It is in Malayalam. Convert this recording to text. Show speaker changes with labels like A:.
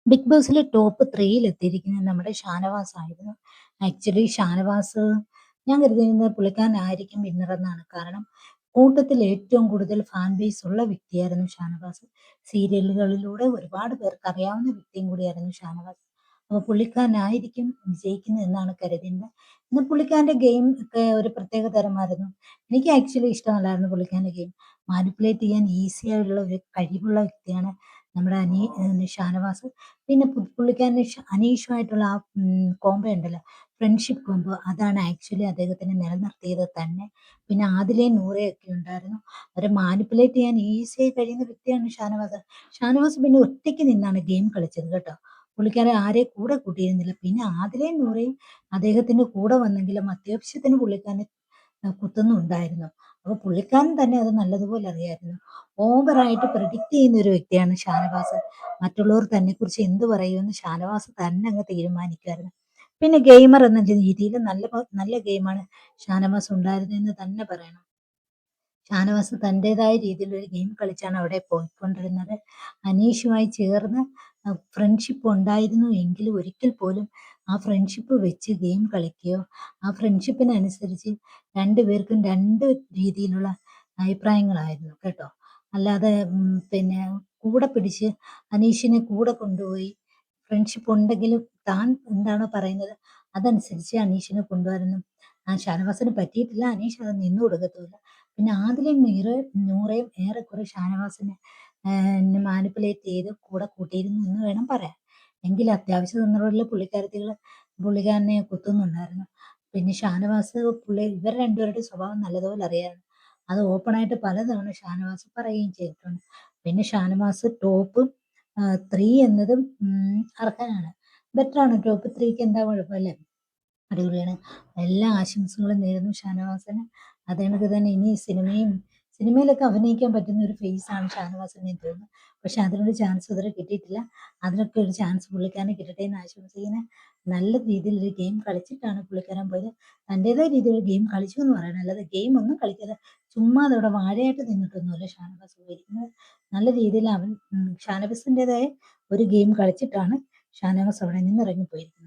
A: ബിഗ് ബോസില് ടോപ്പ് 3 എത്തിയിരിക്കുന്നത് നമ്മുടെ ഷാനവാസായിരുന്നു. ആക്ച്വലി ഷാനവാസ് ഞാൻ കരുതിയിരുന്നത് പുള്ളിക്കാരനായിരിക്കും വിന്നറെന്നാണ്. കാരണം കൂട്ടത്തിൽ ഏറ്റവും കൂടുതൽ ഫാൻ ബേസ് ഉള്ള വ്യക്തിയായിരുന്നു ഷാനവാസ്. സീരിയലുകളിലൂടെ ഒരുപാട് പേർക്ക് അറിയാവുന്ന വ്യക്തിയും കൂടിയായിരുന്നു ഷാനവാസ്. അപ്പോൾ പുള്ളിക്കാരനായിരിക്കും വിജയിക്കുന്നത് എന്നാണ് കരുതുന്നത്. എന്നാൽ പുള്ളിക്കാരന്റെ ഗെയിം ഒക്കെ ഒരു പ്രത്യേക തരമായിരുന്നു. എനിക്ക് ആക്ച്വലി ഇഷ്ടമല്ലായിരുന്നു പുള്ളിക്കാരന്റെ ഗെയിം. മാനിപ്പുലേറ്റ് ചെയ്യാൻ ഈസി ആയിട്ടുള്ള ഒരു കഴിവുള്ള വ്യക്തിയാണ് നമ്മുടെ ഷാനവാസ്. പിന്നെ പുള്ളിക്കാരന് അനീഷുമായിട്ടുള്ള ആ കോംബോ ഉണ്ടല്ലോ, ഫ്രണ്ട്ഷിപ്പ് കോംബോ അതാണ് ആക്ച്വലി അദ്ദേഹത്തിനെ നിലനിർത്തിയത് തന്നെ. പിന്നെ ആദിലയും നൂറയൊക്കെ ഉണ്ടായിരുന്നു. അവരെ മാനിപ്പുലേറ്റ് ചെയ്യാൻ ഈസിയായി കഴിയുന്ന വ്യക്തിയാണ് ഷാനവാസ്. ഷാനവാസ് പിന്നെ ഒറ്റയ്ക്ക് നിന്നാണ് ഗെയിം കളിച്ചത് കേട്ടോ. പുള്ളിക്കാരൻ ആരെയും കൂടെ കൂട്ടിയിരുന്നില്ല. പിന്നെ ആദിലയും നൂറയും അദ്ദേഹത്തിന്റെ കൂടെ വന്നെങ്കിലും അത്യാവശ്യത്തിന് പുള്ളിക്കാരനെ കുത്തുന്നുണ്ടായിരുന്നു. അപ്പൊ പുള്ളിക്കാരൻ തന്നെ അത് നല്ലതുപോലെ അറിയായിരുന്നു. ഓവറായിട്ട് പ്രെഡിക്റ്റ് ചെയ്യുന്ന ഒരു വ്യക്തിയാണ് ഷാനവാസ്. മറ്റുള്ളവർ തന്നെക്കുറിച്ച് എന്ത് പറയുമെന്ന് ഷാനവാസ് തന്നെ അങ്ങ് തീരുമാനിക്കുമായിരുന്നു. പിന്നെ ഗെയിമർ എന്ന രീതിയിൽ നല്ല ഗെയിമാണ് ഷാനവാസ് ഉണ്ടായിരുന്നതെന്ന് തന്നെ പറയണം. ഷാനവാസ് തന്റേതായ രീതിയിൽ ഒരു ഗെയിം കളിച്ചാണ് അവിടെ പോയിക്കൊണ്ടിരുന്നത്. അനീഷുമായി ചേർന്ന് ഫ്രണ്ട്ഷിപ്പ് ഉണ്ടായിരുന്നു എങ്കിലും ഒരിക്കൽ പോലും ആ ഫ്രണ്ട്ഷിപ്പ് വെച്ച് ഗെയിം കളിക്കുകയോ ആ ഫ്രണ്ട്ഷിപ്പിനനുസരിച്ച് രണ്ടുപേർക്കും രണ്ട് രീതിയിലുള്ള അഭിപ്രായങ്ങളായിരുന്നു കേട്ടോ. അല്ലാതെ പിന്നെ കൂടെ പിടിച്ച് അനീഷിനെ കൂടെ കൊണ്ടുപോയി ഫ്രണ്ട്ഷിപ്പ് ഉണ്ടെങ്കിലും താൻ എന്താണോ പറയുന്നത് അതനുസരിച്ച് അനീഷിനെ കൊണ്ടുവരുന്നു ഷാനവാസിന് പറ്റിയിട്ടില്ല. അനീഷ് അത് നിന്നു കൊടുക്കത്തുമില്ല. പിന്നെ ആദിലയും നൂറയും ഏറെക്കുറെ ഷാനവാസിനെ മാനിപ്പുലേറ്റ് ചെയ്ത് കൂടെ കൂട്ടിയിരുന്നു എന്ന് വേണം പറയാൻ. എങ്കിലും അത്യാവശ്യ സന്ദർഭങ്ങളിൽ പുള്ളിക്കാരനെ കുത്തുന്നുണ്ടായിരുന്നു. പിന്നെ ഷാനവാസ് ഇവർ രണ്ടുപേരുടെ സ്വഭാവം നല്ലതുപോലെ അറിയാമായിരുന്നു. അത് ഓപ്പണായിട്ട് പലതവണ ഷാനവാസ് പറയുകയും ചെയ്തിട്ടുണ്ട്. പിന്നെ ഷാനവാസ് ടോപ്പ് 3 എന്നതും അർഹനാണ്. ബെറ്ററാണ്. ടോപ്പ് 3ക്ക് എന്താ കുഴപ്പമല്ലേ? അടിപൊളിയാണ്. എല്ലാ ആശംസകളും നേരുന്നു ഷാനവാസിന്. അത് കണക്ക് തന്നെ ഇനി സിനിമയിലൊക്കെ അഭിനയിക്കാൻ പറ്റുന്ന ഒരു ഫേസാണ് ഷാനവാസിന് എന്ന് തോന്നുന്നു. പക്ഷെ അതിനൊരു ചാൻസ് ഇതുവരെ കിട്ടിയിട്ടില്ല. അതിനൊക്കെ ഒരു ചാൻസ് പുള്ളിക്കാരന് കിട്ടട്ടെ എന്ന് ആശംസിക്കുന്നു. നല്ല രീതിയിൽ ഒരു ഗെയിം കളിച്ചിട്ടാണ് പുള്ളിക്കാരൻ പോയത്. തന്റേതായ രീതിയിൽ ഗെയിം കളിച്ചു എന്ന് പറയണം. അല്ലാതെ ഗെയിം ഒന്നും കളിക്കാതെ ചുമ്മാ അതവിടെ വാഴയായിട്ട് നിന്നിട്ടൊന്നുമല്ല ഷാനവാസ് പോയിരിക്കുന്നത്. നല്ല രീതിയിൽ അവൻ ഷാനവാസിന്റേതായ ഒരു ഗെയിം കളിച്ചിട്ടാണ് ഷാനവാസ് അവിടെ നിന്ന് ഇറങ്ങിപ്പോയിരിക്കുന്നത്.